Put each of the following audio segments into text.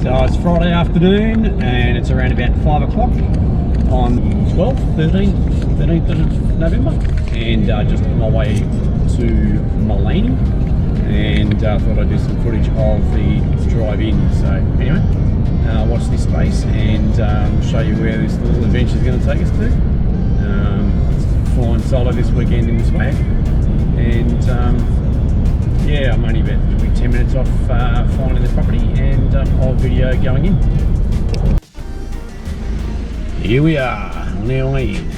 So it's Friday afternoon and it's around about 5 o'clock on 13th of November, and just on my way to Malaney, and thought I'd do some footage of the drive-in. So anyway, watch this space and show you where this little adventure is going to take us to. Flying solo this weekend in this way, and yeah, I'm only about 10 minutes off finding the property, and I'll video going in. Here we are, now in.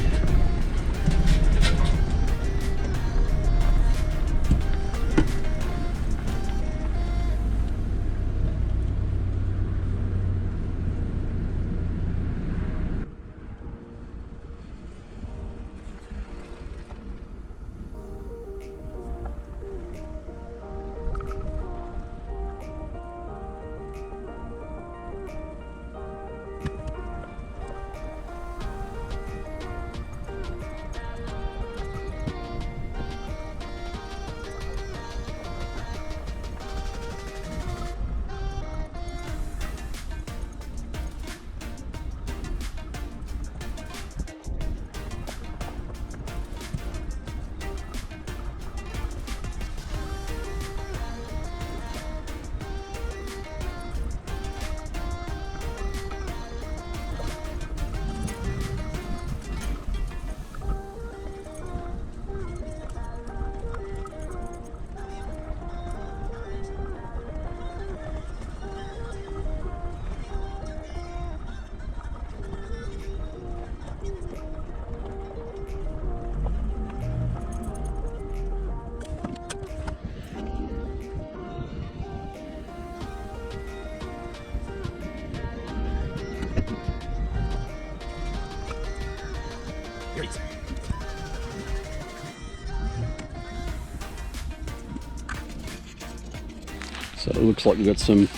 So it looks like we've got some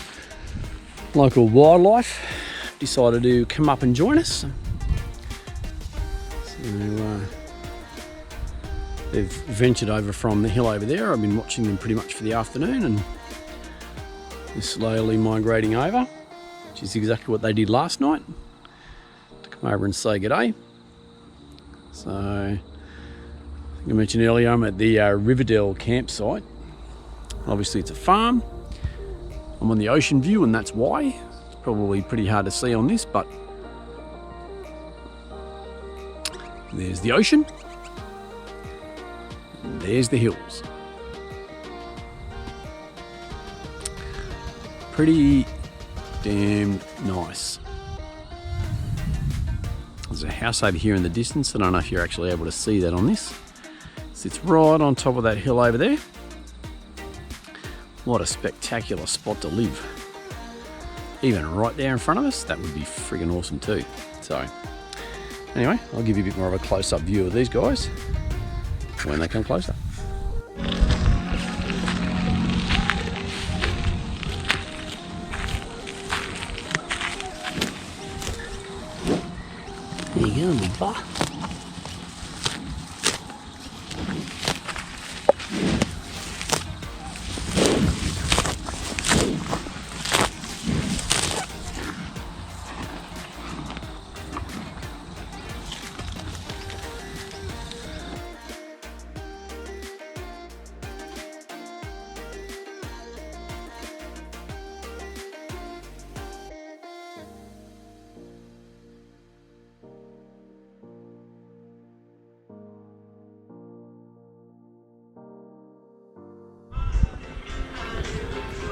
local wildlife decided to come up and join us. So they've ventured over from the hill over there. I've been watching them pretty much for the afternoon, and they're slowly migrating over, which is exactly what they did last night, to come over and say g'day. So I think I mentioned earlier, I'm at the Riverdell campsite. Obviously it's a farm. I'm on the ocean view, and that's why. It's probably pretty hard to see on this, but there's the ocean, and there's the hills. Pretty damn nice. There's a house over here in the distance. I don't know if you're actually able to see that on this. It sits right on top of that hill over there. What a spectacular spot to live. Even right there in front of us, that would be friggin' awesome too. So anyway, I'll give you a bit more of a close-up view of these guys when they come closer. There you go, big fella.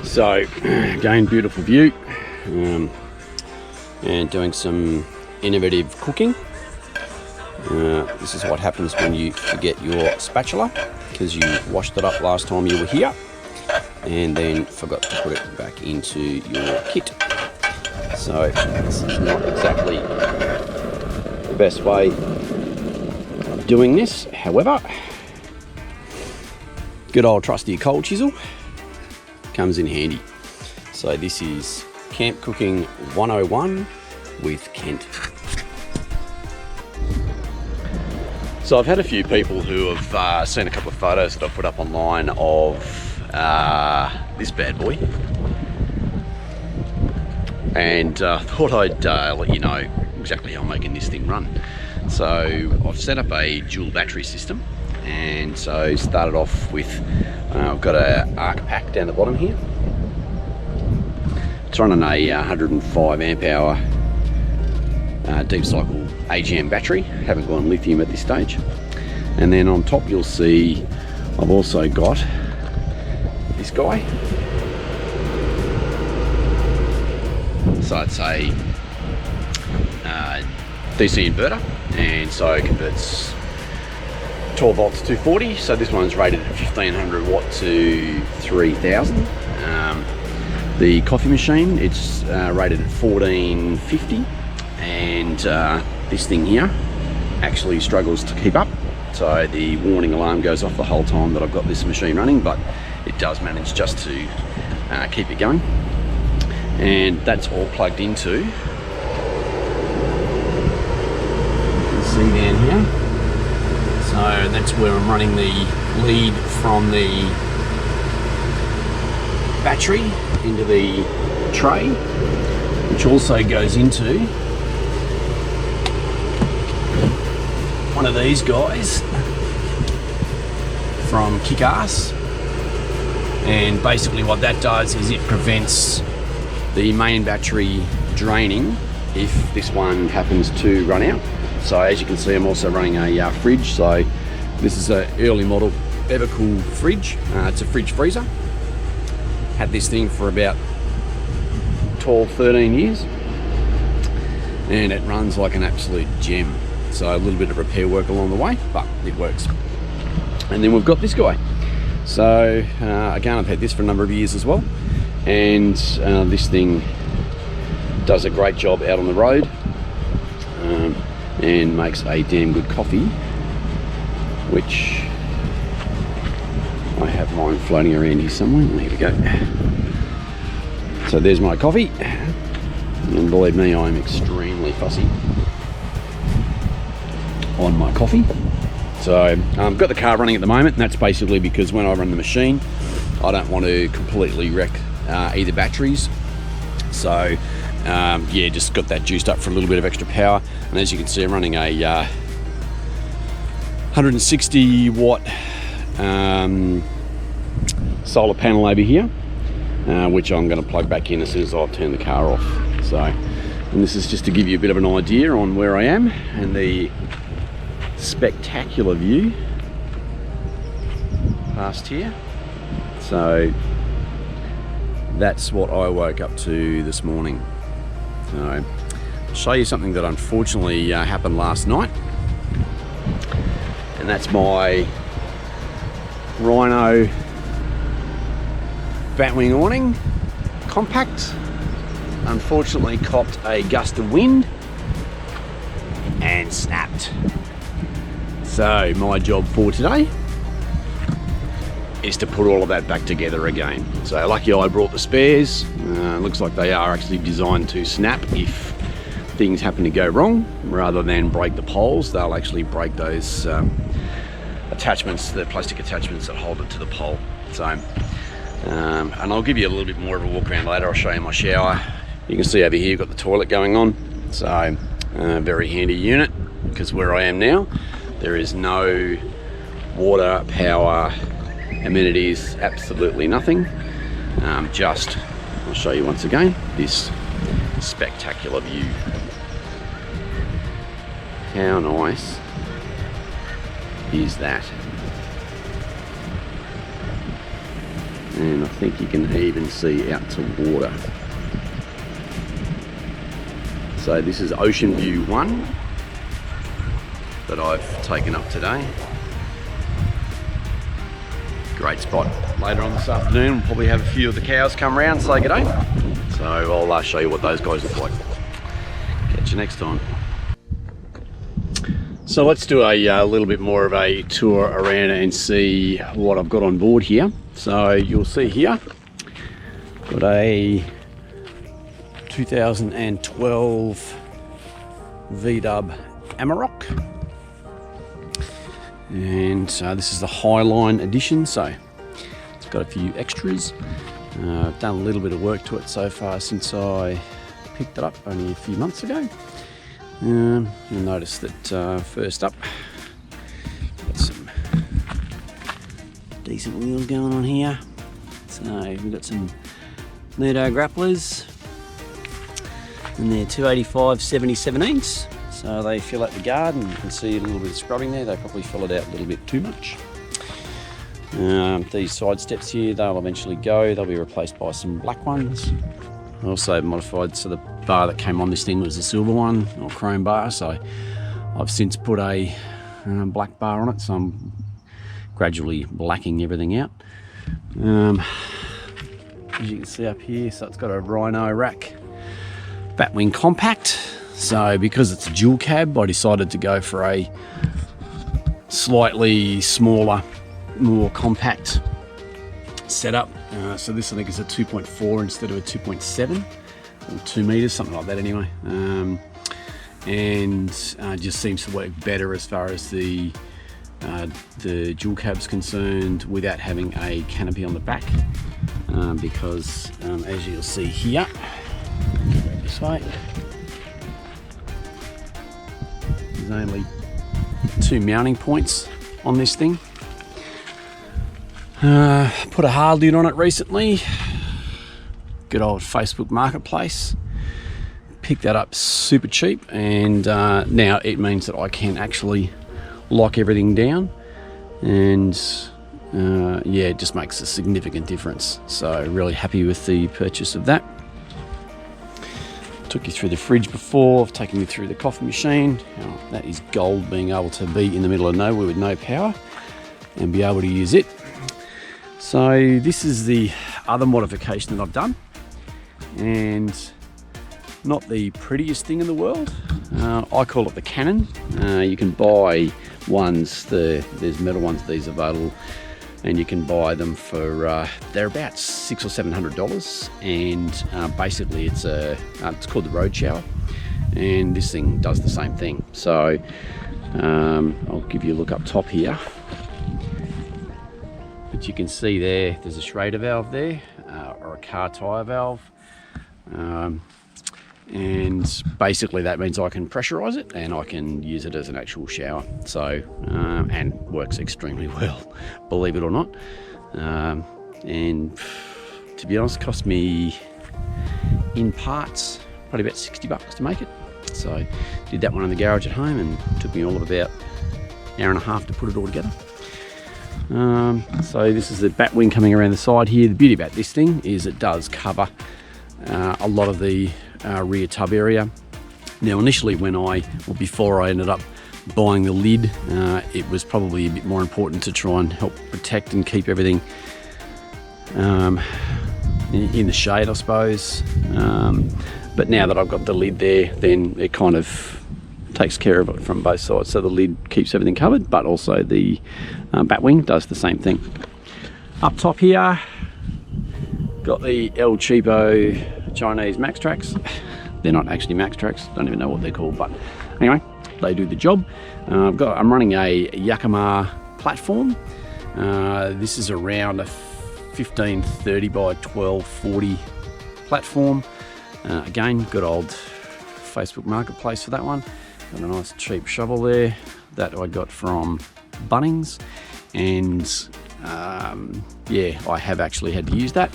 So again, beautiful view, and doing some innovative cooking. This is what happens when you forget your spatula, because you washed it up last time you were here and then forgot to put it back into your kit. So this is not exactly the best way of doing this. However, good old trusty cold chisel comes in handy. So this is Camp Cooking 101 with Kent. So I've had a few people who have seen a couple of photos that I've put up online of this bad boy. and thought I'd let you know exactly how I'm making this thing run. So I've set up a dual battery system, and so started off with I've got a arc pack down the bottom here. It's running a 105 amp hour deep cycle AGM battery. Haven't gone lithium at this stage. And then on top you'll see I've also got this guy. So it's a DC inverter, and so it converts 12 volts to 240. So this one's rated at 1500 watt to 3000. The coffee machine, it's rated at 1450, and this thing here actually struggles to keep up. So the warning alarm goes off the whole time that I've got this machine running, but it does manage just to keep it going. And that's all plugged into, you can see down here. So that's where I'm running the lead from the battery into the tray, which also goes into one of these guys from Kick-Ass. And basically what that does is it prevents the main battery draining if this one happens to run out. So as you can see, I'm also running a fridge. So this is an early model Evercool fridge. It's a fridge freezer. Had this thing for about 12, 13 years, and it runs like an absolute gem. So a little bit of repair work along the way, but it works. And then we've got this guy. So again, I've had this for a number of years as well, and this thing does a great job out on the road, and makes a damn good coffee, which I have mine floating around here somewhere. There we go. So there's my coffee, and believe me, I'm extremely fussy on my coffee. So I've got the car running at the moment, and that's basically because when I run the machine, I don't want to completely wreck either batteries. So yeah, just got that juiced up for a little bit of extra power. And as you can see, I'm running a 160 watt solar panel over here, which I'm going to plug back in as soon as I turn the car off. So, and this is just to give you a bit of an idea on where I am and the spectacular view past here. So that's what I woke up to this morning. So I'll show you something that unfortunately happened last night, and that's my Rhino batwing awning compact. Unfortunately copped a gust of wind and snapped. So my job for today is to put all of that back together again. So lucky I brought the spares. Looks like they are actually designed to snap if things happen to go wrong, rather than break the poles. They'll actually break those attachments, the plastic attachments that hold it to the pole. So and I'll give you a little bit more of a walk around later. I'll show you my shower. You can see over here you've got the toilet going on. So very handy unit, because where I am now there is no water, power, amenities, absolutely nothing. Just, I'll show you once again, this spectacular view. How nice is that? And I think you can even see out to water. So this is Ocean View 1 that I've taken up today. Great spot. Later on this afternoon we'll probably have a few of the cows come round, say good day. So I'll show you what those guys look like. Catch you next time. So let's do a little bit more of a tour around and see what I've got on board here. So you'll see here, got a 2012 V-Dub Amarok. And this is the Highline edition, so it's got a few extras. I've done a little bit of work to it so far since I picked it up only a few months ago. You'll notice that first up, got some decent wheels going on here. So we've got some Nudo grapplers, and they're 285 70/17. So they fill out the guard, and you can see a little bit of scrubbing there. They probably fill it out a little bit too much. These side steps here, they'll eventually go. They'll be replaced by some black ones. I also modified, so the bar that came on this thing was a silver one, or chrome bar, so I've since put a black bar on it, so I'm gradually blacking everything out. As you can see up here, so it's got a Rhino rack Batwing compact. So because it's a dual cab, I decided to go for a slightly smaller, more compact setup. So this I think is a 2.4 instead of a 2.7, or 2 meters, something like that anyway. And just seems to work better as far as the dual cab's concerned, without having a canopy on the back, because as you'll see here, this way, there's only 2 mounting points on this thing. Put a hard lid on it recently. Good old Facebook Marketplace. Picked that up super cheap, and now it means that I can actually lock everything down, and yeah, it just makes a significant difference. So really happy with the purchase of that. Took you through the fridge before, I've taken you through the coffee machine. Now, that is gold, being able to be in the middle of nowhere with no power and be able to use it. So this is the other modification that I've done, and not the prettiest thing in the world. I call it the cannon. You can buy ones, there's metal ones, these available, and you can buy them for they're about $600 or $700, and basically it's called the road shower, and this thing does the same thing. So I'll give you a look up top here, but you can see there's a Schrader valve there, or a car tyre valve, and basically that means I can pressurize it and I can use it as an actual shower. So and works extremely well, believe it or not. And to be honest, cost me in parts probably about $60 to make it. So did that one in the garage at home, and it took me all of about an hour and a half to put it all together. So this is the Batwing coming around the side here. The beauty about this thing is it does cover a lot of the rear tub area. Now initially before I ended up buying the lid, it was probably a bit more important to try and help protect and keep everything in the shade, I suppose. But now that I've got the lid there, then it kind of takes care of it from both sides. So the lid keeps everything covered, but also the Batwing does the same thing. Up top here, got the El Cheapo Chinese Max Tracks. They're not actually Max Tracks, don't even know what they're called, but anyway, they do the job. I'm running a Yakima platform. This is around a 1530 by 1240 platform. Again, good old Facebook Marketplace for that one. Got a nice cheap shovel there that I got from Bunnings, and yeah, I have actually had to use that.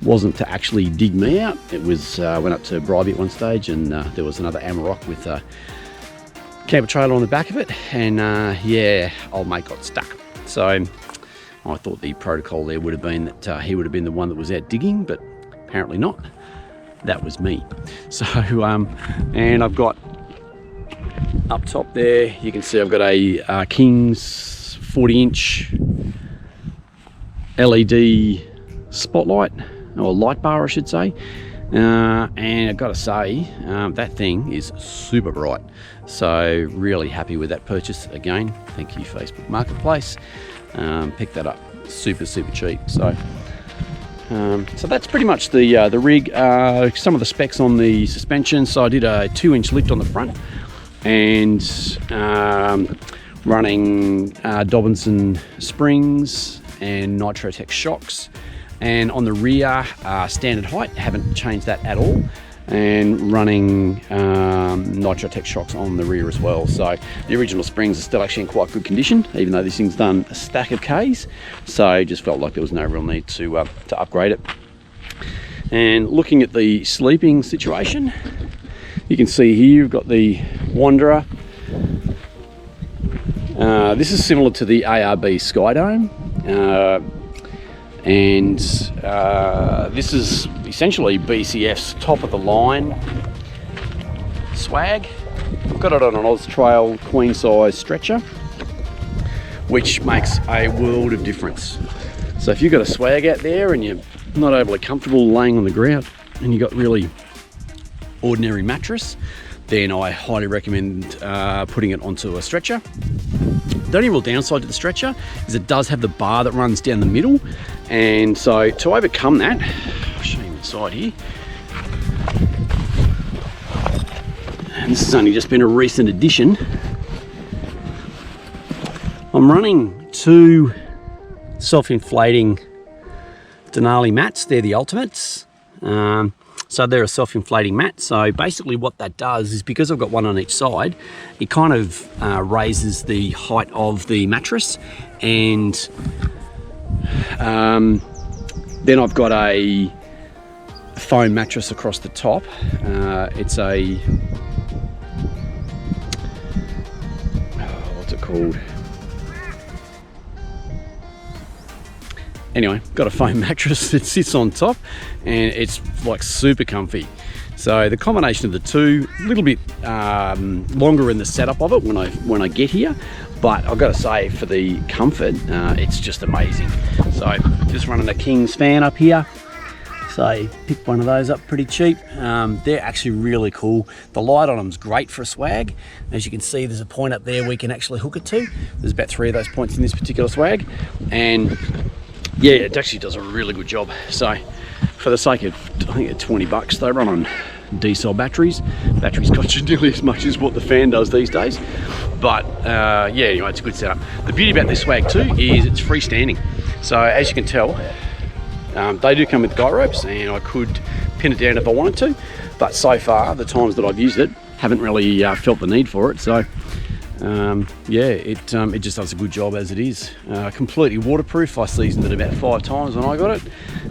Wasn't to actually dig me out. It was went up to Bribey at one stage, and there was another Amarok with a camper trailer on the back of it, and yeah, old mate got stuck. So I thought the protocol there would have been that he would have been the one that was out digging, but apparently not. That was me. So and I've got up top there, you can see I've got a King's 40-inch LED spotlight, or light bar I should say, and I've got to say that thing is super bright. So really happy with that purchase. Again, thank you Facebook Marketplace. Picked that up super cheap. So so that's pretty much the rig. Some of the specs on the suspension. So I did a 2-inch lift on the front, and running Dobinson springs and Nitrotech shocks, and on the rear standard height, haven't changed that at all. and running Nitrotech shocks on the rear as well. So the original springs are still actually in quite good condition, even though this thing's done a stack of Ks. So just felt like there was no real need to upgrade it. And looking at the sleeping situation, you can see here you've got the Wanderer. This is similar to the ARB Skydome, and this is essentially BCF's top of the line swag. I've got it on an Austrail queen size stretcher, which makes a world of difference. So if you've got a swag out there and you're not overly comfortable laying on the ground and you've got really ordinary mattress, then I highly recommend putting it onto a stretcher. The only real downside to the stretcher is it does have the bar that runs down the middle, and so to overcome that, I'll show you inside here. And this has only just been a recent addition. I'm running 2 self-inflating Denali mats. They're the Ultimates. So they're a self-inflating mat. So basically what that does is, because I've got one on each side, it kind of raises the height of the mattress. And then I've got a foam mattress across the top. It's a, what's it called? Anyway, got a foam mattress that sits on top, and it's like super comfy. So the combination of the two, a little bit longer in the setup of it when I get here, but I've got to say, for the comfort, it's just amazing. So just running a King's fan up here. So picked one of those up pretty cheap. They're actually really cool. The light on them is great for a swag. As you can see, there's a point up there we can actually hook it to. There's about 3 of those points in this particular swag, and yeah, it actually does a really good job. So for the sake of, I think it's 20 bucks, they run on D-cell batteries. Batteries cost you nearly as much as what the fan does these days. But yeah, anyway, it's a good setup. The beauty about this swag too is it's freestanding. So as you can tell, they do come with guy ropes, and I could pin it down if I wanted to. But so far, the times that I've used it, haven't really felt the need for it. So yeah, it just does a good job as it is. Completely waterproof. I seasoned it about 5 times when I got it.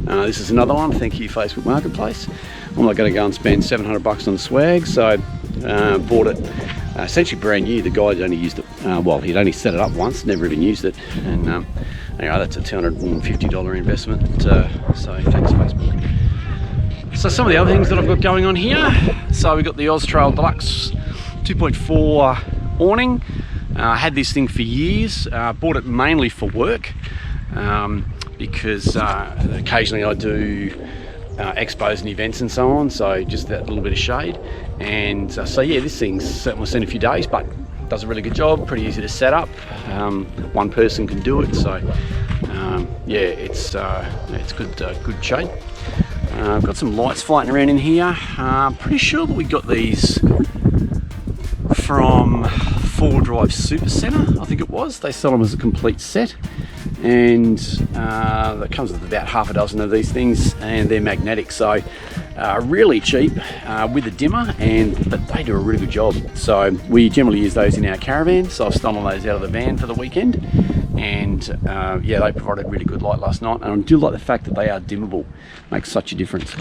This is another one. Thank you, Facebook Marketplace. I'm not going to go and spend 700 bucks on the swag, so bought it essentially brand new. The guy's only used it, well, he'd only set it up once, never even used it, and anyway, that's a $250 investment. So thanks, Facebook. So some of the other things that I've got going on here. So we've got the Austrail Deluxe 2.4 awning. I had this thing for years. Bought it mainly for work, because occasionally I do expos and events and so on, so just that little bit of shade. And so yeah, this thing's certainly seen a few days, but does a really good job. Pretty easy to set up. One person can do it, so yeah, it's good shade. I've got some lights floating around in here. Pretty sure that we got these from 4Drive Super Centre, I think it was. They sell them as a complete set, and that comes with about half a dozen of these things, and they're magnetic, so really cheap with a dimmer, but they do a really good job. So we generally use those in our caravan, so I've stolen those out of the van for the weekend, and yeah, they provided really good light last night, and I do like the fact that they are dimmable. Makes such a difference.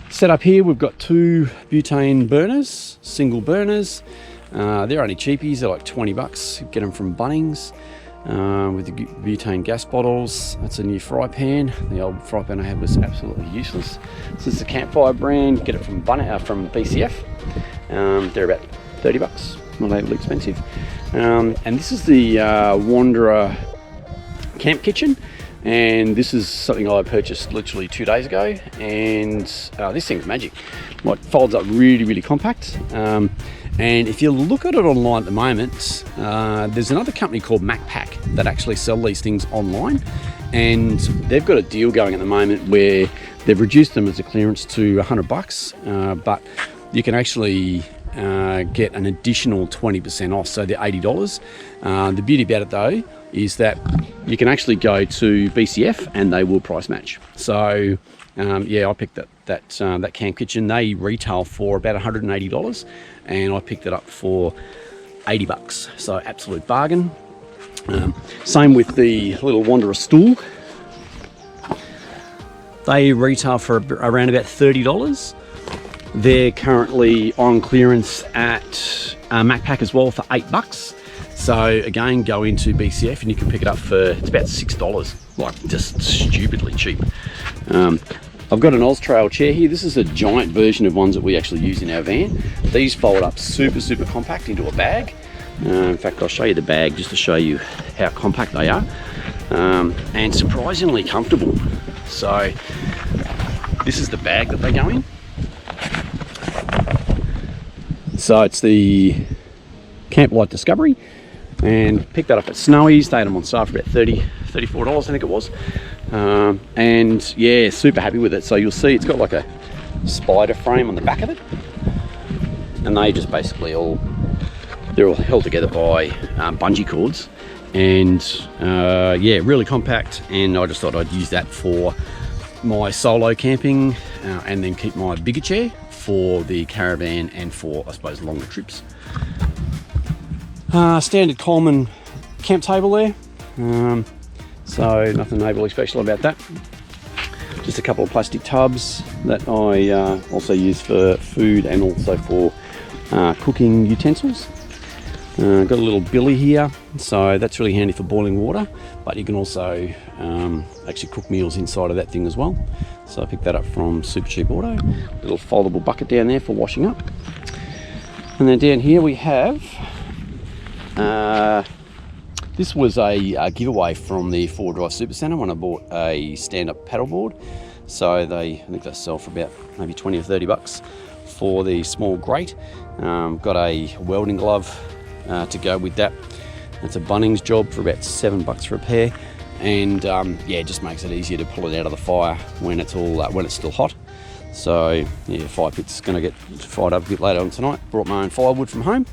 Set up here, we've got 2 butane burners, single burners. They're only cheapies, they're like 20 bucks. Get them from Bunnings with the butane gas bottles. That's a new fry pan. The old fry pan I had was absolutely useless. This is the Campfire brand. Get it from BCF. They're about 30 bucks, not overly expensive. And this is the Wanderer camp kitchen. And this is something I purchased literally 2 days ago, and this thing's magic. Like, folds up really, really compact. And if you look at it online at the moment, there's another company called MacPack that actually sell these things online, and they've got a deal going at the moment where they've reduced them as a clearance to 100 bucks, but you can actually get an additional 20% off, so they're $80. The beauty about it though is that you can actually go to BCF and they will price match. So yeah, I picked that that that camp kitchen. They retail for about $180, and I picked it up for $80, so absolute bargain. Same with the little Wanderer stool. They retail for around about $30. They're currently on clearance at Macpac as well for $8. So again, go into BCF and you can pick it up for, it's about $6, like just stupidly cheap. I've got an Austrail chair here. This is a giant version of ones that we actually use in our van. These fold up super compact into a bag. In fact, I'll show you the bag just to show you how compact they are, and surprisingly comfortable. So this is the bag that they go in. So it's the Camp Light Discovery, and picked that up at Snowy's. They had them on sale for about $34, I think it was. And yeah, super happy with it. So you'll see it's got like a spider frame on the back of it, and they just basically they're all held together by bungee cords, and yeah, really compact. And I just thought I'd use that for my solo camping, and then keep my bigger chair for the caravan and for, I suppose, longer trips. Standard Coleman camp table there, so nothing overly special about that. Just a couple of plastic tubs that I also use for food and also for cooking utensils. Got a little billy here, so that's really handy for boiling water, but you can also actually cook meals inside of that thing as well. So I picked that up from Super Cheap Auto. Little foldable bucket down there for washing up. And then down here we have, this was a giveaway from the 4Drive Super Centre when I bought a stand-up paddleboard. So I think they sell for about maybe 20 or $30 for the small grate. Got a welding glove to go with that. It's a Bunnings job for about $7 for a pair, and yeah, it just makes it easier to pull it out of the fire when it's all when it's still hot. So yeah, fire pit's going to get fired up a bit later on tonight. Brought my own firewood from home.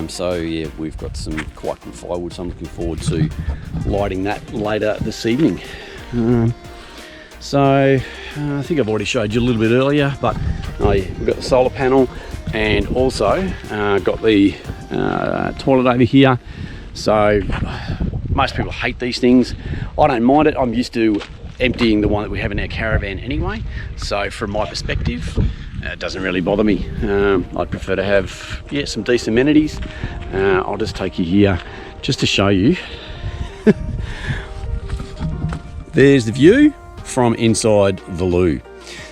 So yeah, we've got some quite good firewood, so I'm looking forward to lighting that later this evening. So I think I've already showed you a little bit earlier, but oh yeah, we've got the solar panel, and also got the toilet over here. So most people hate these things. I don't mind it. I'm used to emptying the one that we have in our caravan anyway. So from my perspective, it doesn't really bother me. I'd prefer to have, yeah, some decent amenities. I'll just take you here just to show you. There's the view from inside the loo.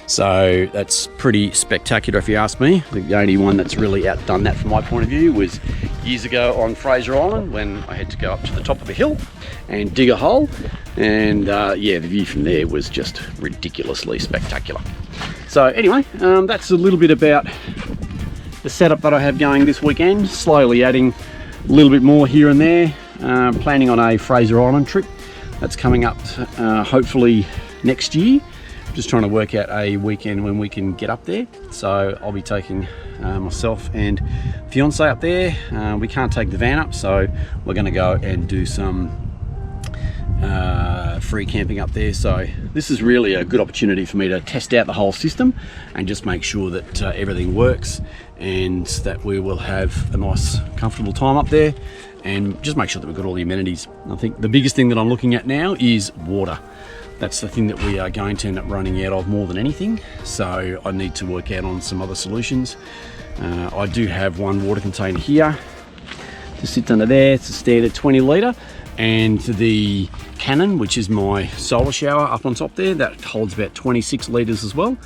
So that's pretty spectacular if you ask me. I think the only one that's really outdone that from my point of view was years ago on Fraser Island, when I had to go up to the top of a hill and dig a hole, and yeah, the view from there was just ridiculously spectacular. So anyway, that's a little bit about the setup that I have going this weekend, slowly adding a little bit more here and there. Planning on a Fraser Island trip that's coming up hopefully next year. Just trying to work out a weekend when we can get up there. So I'll be taking myself and fiance up there. We can't take the van up, so we're going to go and do some free camping up there. So this is really a good opportunity for me to test out the whole system and just make sure that everything works, and that we will have a nice comfortable time up there, and just make sure that we've got all the amenities. I think the biggest thing that I'm looking at now is water. That's the thing that we are going to end up running out of more than anything. So I need to work out on some other solutions. I do have one water container here, just sits under there. It's a standard 20 litre, and the Cannon, which is my solar shower up on top there, that holds about 26 litres as well.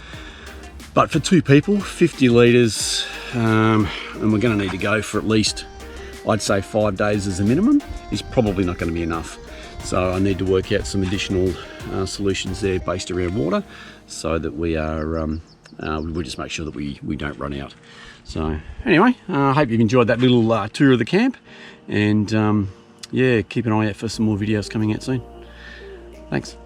But for two people, 50 litres, and we're going to need to go for at least, I'd say 5 days as a minimum, is probably not going to be enough. So I need to work out some additional solutions there based around water, so that we are we'll just make sure that we don't run out. So anyway, I hope you've enjoyed that little tour of the camp, and yeah, keep an eye out for some more videos coming out soon. Thanks.